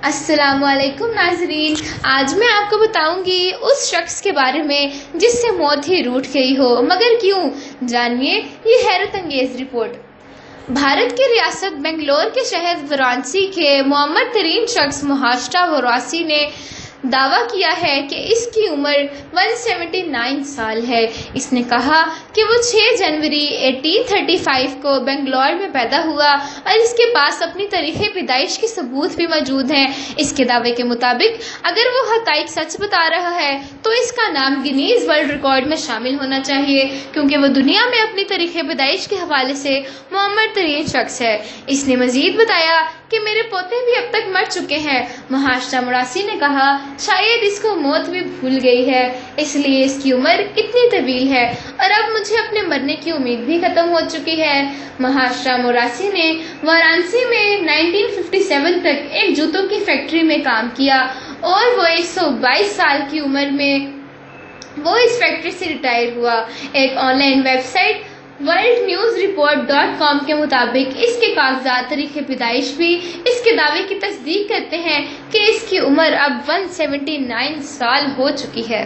अस्सलामुअलैकुम नाजरीन, आज मैं आपको बताऊंगी उस शख्स के बारे में जिससे मौत ही रूठ गई हो, मगर क्यों? जानिए ये हैरत अंगेज रिपोर्ट। भारत की रियासत बेंगलोर के शहर वाराणसी के मोहम्मद तरीन शख्स मुहाश्टा वरासी ने दावा किया है कि इसकी उम्र 179 साल है। इसने कहा कि वो 6 जनवरी 1835 को बेंगलोर में पैदा हुआ और इसके पास अपनी तारीख़ पैदाइश के सबूत भी मौजूद हैं। इसके दावे के मुताबिक अगर वो हक़ाइक़ सच बता रहा है तो इसका नाम गिनीज वर्ल्ड रिकॉर्ड में शामिल होना चाहिए, क्योंकि वो दुनिया में अपनी तारीख़ पैदाइश के हवाले से मोहम्मद तरीन शख्स है। इसने मजीद बताया कि मेरे पोते भी अब तक मर चुके हैं। मुहाश्टा वरासी ने कहा, शायद इसको मौत भी भूल गई है, इसलिए इसकी उम्र इतनी तवील है और अब मुझे अपने मरने की उम्मीद भी खत्म हो चुकी है। मुहाश्टा वरासी ने वाराणसी में 1957 तक एक जूतों की फैक्ट्री में काम किया और वो 122 साल की उम्र में वो इस फैक्ट्री से रिटायर हुआ। एक ऑनलाइन वेबसाइट worldnewsreport.com के मुताबिक इसके कागजात तारीख़ पैदाइश भी इसके दावे की तस्दीक करते हैं कि इसकी उम्र अब 179 साल हो चुकी है।